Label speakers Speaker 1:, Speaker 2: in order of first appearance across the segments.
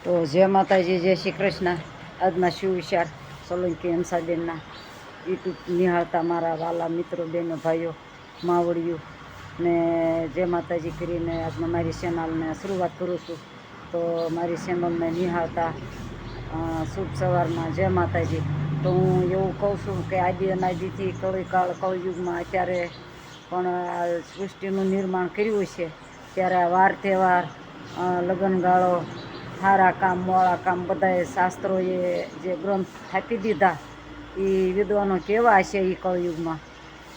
Speaker 1: તો જય માતાજી, જય શ્રી કૃષ્ણ. આજના શિવ વિચાર સોલંકી હંસાબેનના યુટ્યુબ નિહાળતા મારા વાલા મિત્રો, બહેનો, ભાઈઓ, માવડીઓ ને જય માતાજી કરીને આજના મારી ચેનલને શરૂઆત કરું છું. તો મારી ચેનલને નિહાળતા શુભ સવારમાં જય માતાજી. તો હું એવું કહું છું કે આદિ અનાદિથી કળીકાળ કળયુગમાં અત્યારે પણ આ સૃષ્ટિનું નિર્માણ કર્યું છે. ત્યારે આ વાર તહેવાર, લગ્નગાળો, સારા કામ, મોળા કામ બધાએ શાસ્ત્રોએ જે ગ્રંથ થાપી દીધા એ વિદ્વાનો કેવા છે એ કળયુગમાં.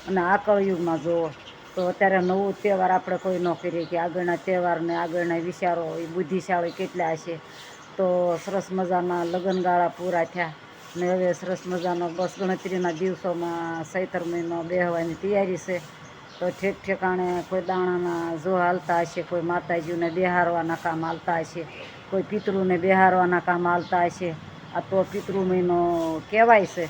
Speaker 1: અને આ કળયુગમાં જુઓ તો અત્યારે નવો તહેવાર આપણે કોઈ ન કરીએ કે આગળના તહેવારને આગળના વિચારો એ બુદ્ધિશાળી કેટલા હશે. તો સરસ મજાના લગ્નગાળા પૂરા થયા ને હવે સરસ મજાનો બસ ગણતરીના દિવસોમાં ચૈત્ર મહિનો બેહવાની તૈયારી છે. તો ઠેક ઠેકાણે કોઈ દાણાના જો હાલતા હશે, કોઈ માતાજીઓને બેહારવાના કામ હાલતા હશે, કોઈ પિતૃને બેહારવાના કામ હાલતા હશે. આ તો પિતૃ મહિનો કહેવાય છે.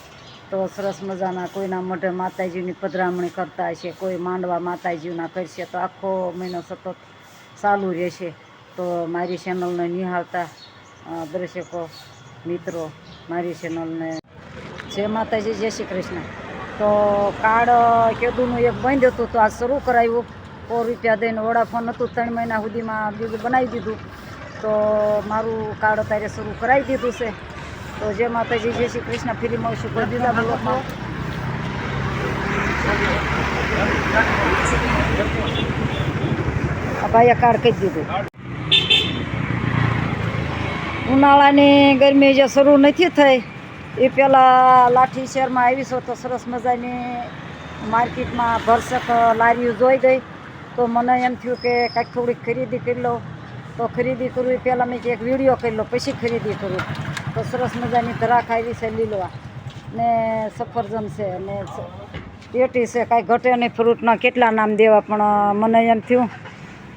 Speaker 1: તો સરસ મજાના કોઈના મોઢે માતાજીની પધરામણી કરતા હશે, કોઈ માંડવા માતાજીના કરશે. તો આખો મહિનો સતત ચાલુ રહેશે. તો મારી ચેનલને નિહાળતા દર્શકો મિત્રો, મારી ચેનલને જય માતાજી, જય શ્રી કૃષ્ણ. તો કાર્ડ કેદુનું એક બંધ હતું તો આ શરૂ કરાવ્યું. 100 રૂપિયા દઈને વોડાફોન હતું, 3 મહિના સુધીમાં બીજું બનાવી દીધું. તો મારું કાર્ડ અત્યારે શરૂ કરાવી દીધું છે. તો જય માતાજી, જય શ્રી કૃષ્ણ. ફરી મળશું કોઈ બીજા બ્લોગમાં. આ ભાઈએ કાર્ડ કહી દીધું. ઉનાળાની ગરમી જે શરૂ નથી થઈ એ પહેલાં લાઠી શહેરમાં આવીશું તો સરસ મજાની માર્કેટમાં ભરસક લારીઓ જોઈ ગઈ. તો મને એમ થયું કે કાંઈક થોડીક ખરીદી કરી લઉં. તો ખરીદી કરવી એ પહેલાં મેં એક વિડીયો કરી લો પછી ખરીદી કરું. તો સરસ મજાની ધરાક આવી છે લીલવા ને સફરજન છે ને પેટી છે. કાંઈ ઘટે નહીં. ફ્રૂટના કેટલા નામ દેવા, પણ મને એમ થયું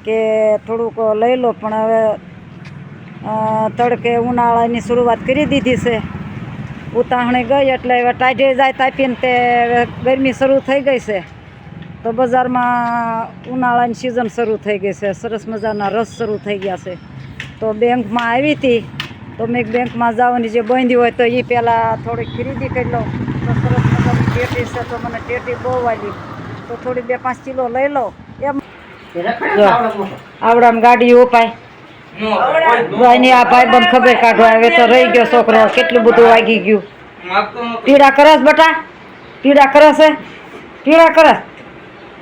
Speaker 1: કે થોડુંક લઈ લો. પણ હવે તડકે ઉનાળાની શરૂઆત કરી દીધી છે. ઉતાવળી ગઈ એટલે હવે ટાઢે જાય તાપીને તે ગરમી શરૂ થઈ ગઈ છે. તો બજારમાં ઉનાળાની સિઝન શરૂ થઈ ગઈ છે. સરસ મજાના રસ શરૂ થઈ ગયા છે. તો બેંકમાં આવી હતી તો મેં બેંકમાં જવાની જે બંધી હોય તો એ પહેલાં થોડીક ખરીદી કરી લઉં. તો સરસ મજાની ટેટી છે તો મને ટેટી બહુ વાલી. તો થોડી 2-5 કિલો લઈ લઉં. એમ આવડામાં ગાડી ઉપાય ભાઈની આ ભાઈ બંધ ખબર કાઢવા હવે તો રહી ગયો છોકરો. કેટલું બધું વાગી ગયું. પીડા કરસ બટા, પીડા કરસ છે, પીડા કરસ.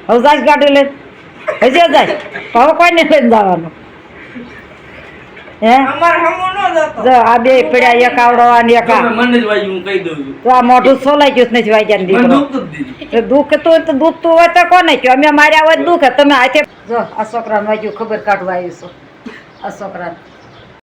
Speaker 1: હવે જાય ગાડી લઈને હજી જાય. હવે કોઈને લઈને જવાનું હે? આ બે પીડા એક આવડવાની એક આ મોઢું સોલાઈ ગયું નથી વાગ્યા દીકરો. દુઃખ તો દુખતું હોય તો કોને કહ્યું? અમે માર્યા હોય દુઃખ. તમે હાથે જો આ છોકરાને વાગ્યું ખબર કાઢવા આવીશું. આ છોકરાને